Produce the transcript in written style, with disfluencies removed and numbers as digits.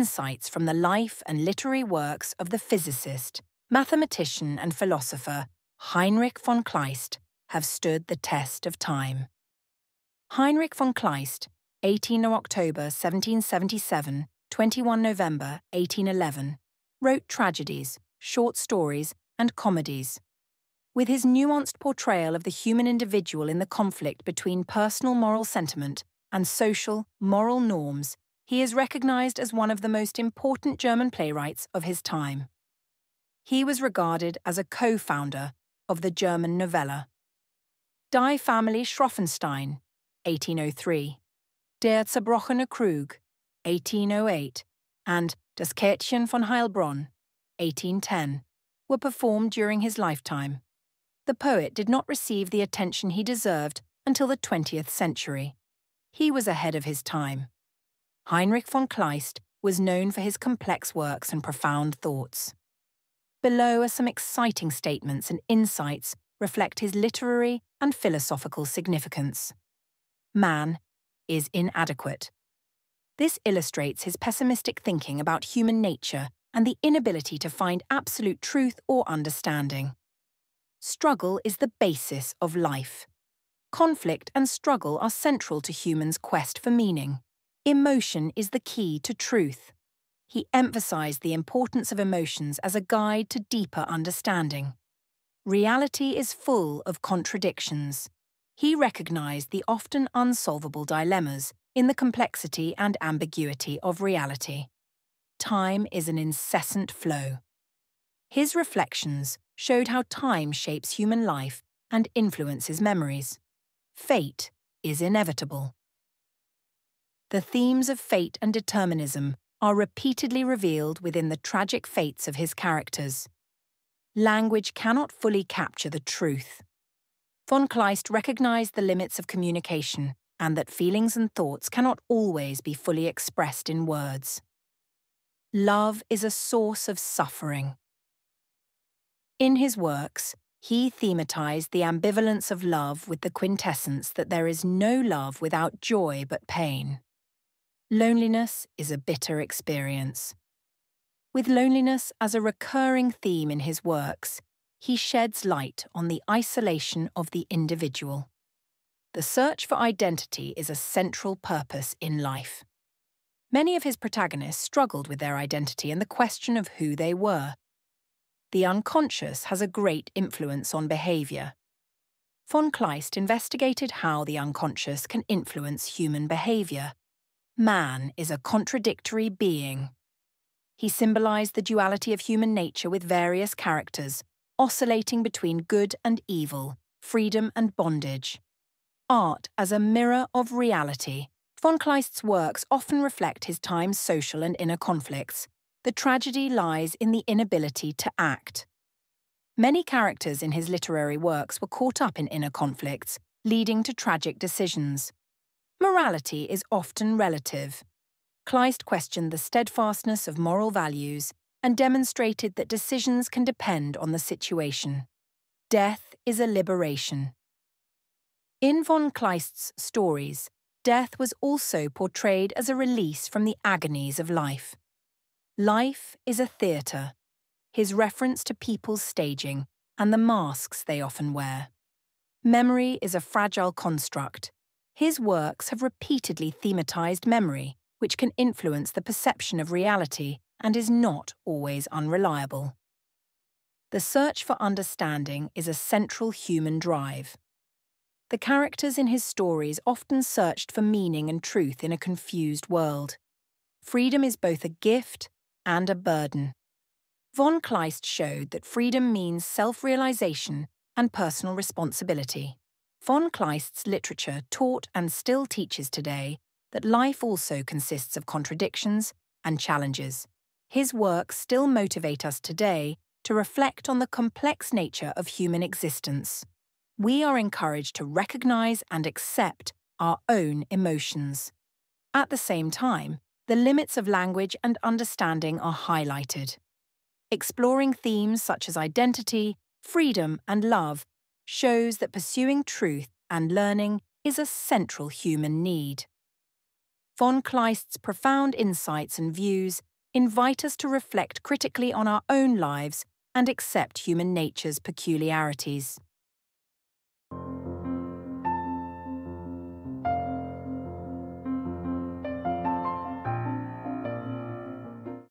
insights from the life and literary works of the physicist, mathematician and philosopher Heinrich von Kleist have stood the test of time. Heinrich von Kleist, 18 October 1777, 21 November 1811, wrote tragedies, short stories, and comedies. With his nuanced portrayal of the human individual in the conflict between personal moral sentiment and social, moral norms, he is recognized as one of the most important German playwrights of his time. He was regarded as a co-founder of the German novella. Die Familie Schroffenstein, 1803, Der zerbrochene Krug, 1808, and Das Käthchen von Heilbronn, 1810, were performed during his lifetime. The poet did not receive the attention he deserved until the 20th century. He was ahead of his time. Heinrich von Kleist was known for his complex works and profound thoughts. Below are some exciting statements and insights reflect his literary and philosophical significance. Man is inadequate. This illustrates his pessimistic thinking about human nature and the inability to find absolute truth or understanding. Struggle is the basis of life. Conflict and struggle are central to humans' quest for meaning. Emotion is the key to truth. He emphasized the importance of emotions as a guide to deeper understanding. Reality is full of contradictions. He recognized the often unsolvable dilemmas in the complexity and ambiguity of reality. Time is an incessant flow. His reflections showed how time shapes human life and influences memories. Fate is inevitable. The themes of fate and determinism are repeatedly revealed within the tragic fates of his characters. Language cannot fully capture the truth. Von Kleist recognized the limits of communication and that feelings and thoughts cannot always be fully expressed in words. Love is a source of suffering. In his works, he thematized the ambivalence of love with the quintessence that there is no love without joy but pain. Loneliness is a bitter experience. With loneliness as a recurring theme in his works, he sheds light on the isolation of the individual. The search for identity is a central purpose in life. Many of his protagonists struggled with their identity and the question of who they were. The unconscious has a great influence on behavior. Von Kleist investigated how the unconscious can influence human behavior. Man is a contradictory being. He symbolized the duality of human nature with various characters, oscillating between good and evil, freedom and bondage. Art as a mirror of reality. Von Kleist's works often reflect his time's social and inner conflicts. The tragedy lies in the inability to act. Many characters in his literary works were caught up in inner conflicts, leading to tragic decisions. Morality is often relative. Kleist questioned the steadfastness of moral values and demonstrated that decisions can depend on the situation. Death is a liberation. In von Kleist's stories, death was also portrayed as a release from the agonies of life. Life is a theatre, his reference to people's staging and the masks they often wear. Memory is a fragile construct. His works have repeatedly thematized memory, which can influence the perception of reality and is not always unreliable. The search for understanding is a central human drive. The characters in his stories often searched for meaning and truth in a confused world. Freedom is both a gift and a burden. Von Kleist showed that freedom means self-realization and personal responsibility. Von Kleist's literature taught and still teaches today that life also consists of contradictions and challenges. His works still motivate us today to reflect on the complex nature of human existence. We are encouraged to recognize and accept our own emotions. At the same time, the limits of language and understanding are highlighted. Exploring themes such as identity, freedom, and love shows that pursuing truth and learning is a central human need. Von Kleist's profound insights and views invite us to reflect critically on our own lives and accept human nature's peculiarities.